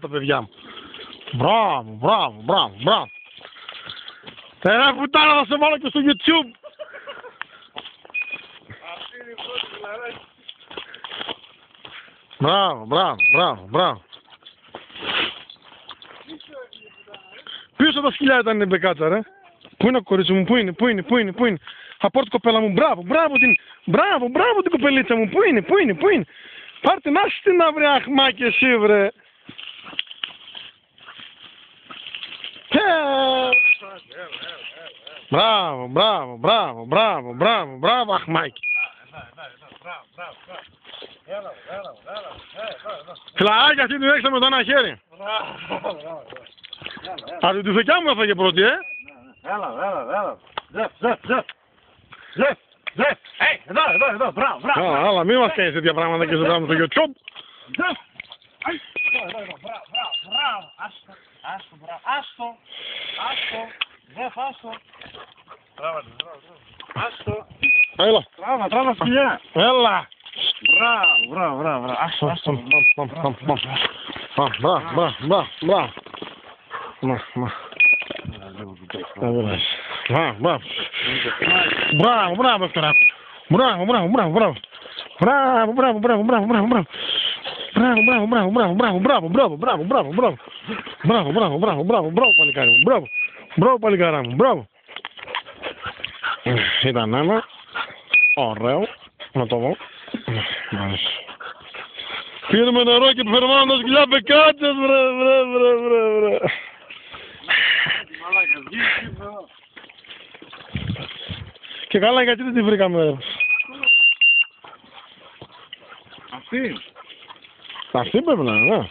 τα παιδιά μου. Μπράβο, μπράβο, μπράβο, μπράβο. Ρε πουτάνα, θα σε βάλω και στο YouTube. Μπράβο, μπράβο, μπράβο, μπράβο. Πίσω τα σκυλιά ήταν η μπεκάτσα, ρε. Πού είναι ο κορίτσι μου, πού είναι, πού είναι, πού είναι, πού είναι. Απόρτη κοπέλα μου, μπράβο, μπράβο την κοπελίτσα μου, πού είναι, πού είναι, πού είναι. Πάρ' την άσχη την αύριο, αχμάκι εσύ, βρε. Μπράβο, μπράβο, μπράβο, μπράβο, μπράβο, μπράβο, αχμάκι. Κλαάκια αυτή την έξα με το ένα χέρι. Αλλά τη δικιά μου έφαγε πρώτη, Έλα. Ζεφ. Εδώ, μπράβο. Αλλά μη μας κάνεις τέτοια πράγματα και στο κάνουμε στο YouTube. Ζεφ. Εδώ, μπράβο. Άστο. Ζεφ, άστο. Άστο. Έλα. Τράβα σκυλιά. Έλα. Μπράβο. Άστο. Μπράβο, τώρα. Μπράβο. Μπράβο, παλικάρα μου, μπράβο. Ήταν ένα. Ωραίο. Να το δω. Πήραμε νερό και φερμάμε τα σκυλιά μπεκάτσες, βρε. Και καλά, γιατί δεν τη βρήκαμε, ρε. Αυτή πρέπει να είναι,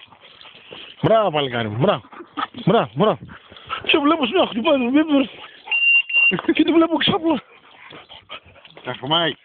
Μπράβο, παλικάρι μου, μπράβο. Και βλέπω μια χτυπάει το βίντεο και τη βλέπω ξάπλα. Αχμάκι.